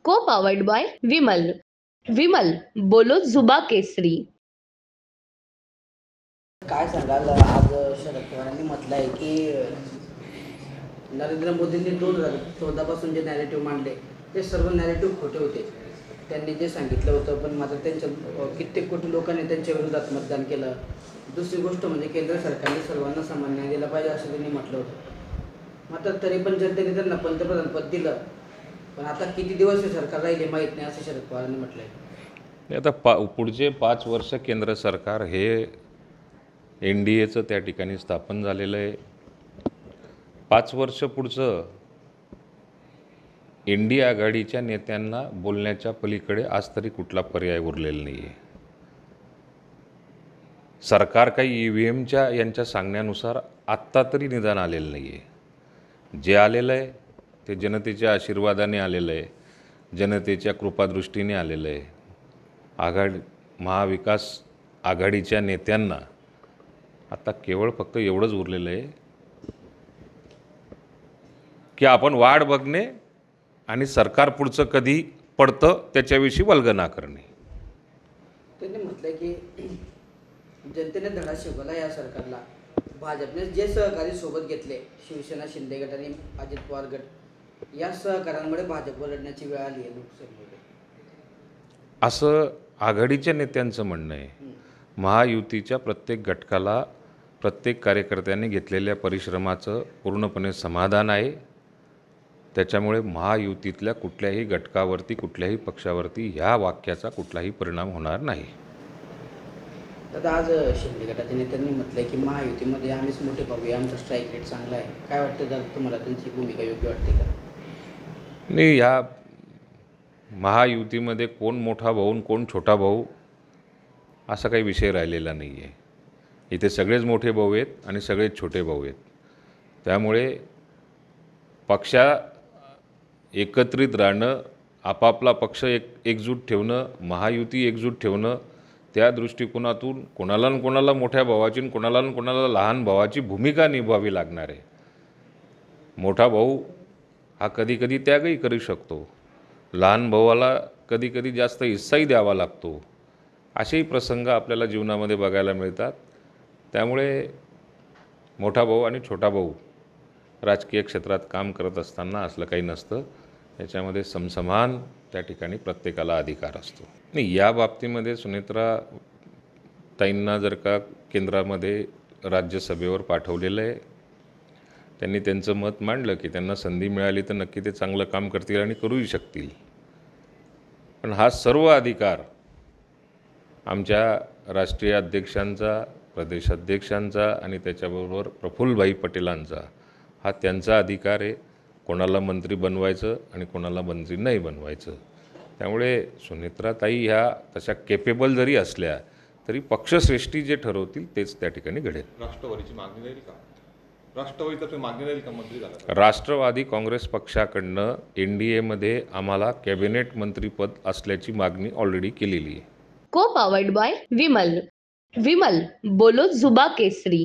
को powered by Vimal. Vimal बोलो जुबा केसरी. काय सांगाल, आज शरद पवारांनी म्हटलं आहे की नरेंद्र मोदींनी 2014 पासून जे नॅरेटिव्ह मांडले ते सर्व नॅरेटिव्ह खोटे होते. त्यांनी जे सांगितलं होतं, पण मात्र त्यांच्या कित्येक कोटी लोकांनी त्यांच्या विरोधात मतदान केलं. दुसरी गोष्ट म्हणजे केंद्र सरकारने सर्वांना समान न्याय दिला पाहिजे असं त्यांनी म्हटलं होतं. मात्र तरी पण जनतेने त्यांना पंतप्रधान पद दिलं, पण आता किती दिवस हे सरकार राहिले माहीत नाही असं शरद पवारांनी म्हटलं आहे. आता पुढचे 5 वर्ष केंद्र सरकार हे NDAचं त्या ठिकाणी स्थापन झालेलं आहे. 5 वर्ष पुढचं NDA आघाडीच्या नेत्यांना बोलण्याच्या पलीकडे आज तरी कुठला पर्याय उरलेला नाही आहे. सरकार काही EVMच्या यांच्या सांगण्यानुसार आत्ता तरी निदान आलेलं नाही आहे. जे आलेलं आहे ते जनतेच्या आशीर्वादाने आलेलं आहे, जनतेच्या कृपादृष्टीने आलेलं आहे. महाविकास आघाडीच्या नेत्यांना आता केवळ फक्त एवढंच उरलेलं आहे की आपण वाट बघणे आणि सरकार पुढचं कधी पडतं त्याच्याविषयी वल्गना करणे. त्यांनी म्हटलं की जनतेने धडा शिकवला या सरकारला. भाजपने जे सहकारी सोबत घेतले, शिवसेना, शिंदे गट आणि अजित पवार गट, या सहकारांमुळे भाजपवर लढण्याची वेळ आली आहे लोकसभेमध्ये, असं आघाडीच्या नेत्यांचं म्हणणं आहे. महायुतीच्या प्रत्येक गटकाला, प्रत्येक कार्यकर्त्यांनी घेतलेल्या परिश्रमाचं पूर्णपणे समाधान आहे. त्याच्यामुळे महायुतीतल्या कुठल्याही गटकावरती, कुठल्याही पक्षावरती ह्या वाक्याचा कुठलाही परिणाम होणार नाही. तर आज शिंदे गटाच्या नेत्यांनी म्हटलंय की महायुतीमध्ये आम्हीच मोठे पाहूया, आमचा स्ट्राईक रेट चांगला आहे. काय वाटतं, जर तुम्हाला त्यांची भूमिका योग्य वाटते का? नाही, ह्या महायुतीमध्ये कोण मोठा भाऊ कोण छोटा भाऊ असा काही विषय राहिलेला नाही आहे. इथे सगळेच मोठे भाऊ आहेत आणि सगळेच छोटे भाऊ आहेत. त्यामुळे पक्षा एकत्रित राहणं, आपापला पक्ष एकजूट ठेवणं, महायुती एकजूट ठेवणं, त्या दृष्टिकोनातून कोणाला न कोणाला मोठ्या भावाची आणि कोणाला न कोणाला लहान भावाची भूमिका निभावी लागणार आहे. मोठा भाऊ हा कधीकधी त्यागही करू शकतो, लहान भावाला कधीकधी जास्त हिस्साही द्यावा लागतो. असेही प्रसंग आपल्याला जीवनामध्ये बघायला मिळतात. त्यामुळे मोठा भाऊ आणि छोटा भाऊ राजकीय क्षेत्रात काम करत असताना असलं काही नसतं. याच्यामध्ये समसमान त्या ठिकाणी प्रत्येकाला अधिकार असतो. नाही, या बाबतीमध्ये सुनेत्रा ताईंना जर का केंद्रामध्ये राज्यसभेवर पाठवलेलं आहे, त्यांनी त्यांचं मत मांडलं की त्यांना संधी मिळाली तर नक्की ते चांगलं काम करतील आणि करूही शकतील. पण हा सर्व अधिकार आमच्या राष्ट्रीय अध्यक्षांचा, प्रदेशाध्यक्षांचा आणि त्याच्याबरोबर प्रफुल्लभाई पटेलांचा, हा त्यांचा अधिकार आहे कोणाला मंत्री बनवायचं आणि कोणाला मंत्री नाही बनवायचं. त्यामुळे सुनेत्राताई ह्या तशा केपेबल जरी असल्या तरी पक्षश्रेष्ठी जे ठरवतील तेच त्या ठिकाणी घडेल. राष्ट्रवादीची मागणी राहील का? राष्ट्रवादीतर्फे मागणी राहील का मंत्री झाला? राष्ट्रवादी काँग्रेस पक्षाकडनं NDAमध्ये आम्हाला कॅबिनेट मंत्रीपद असल्याची मागणी ऑलरेडी केलेली आहे. को पावर्ड बाय विमल. विमल बोलो जुबा केसरी.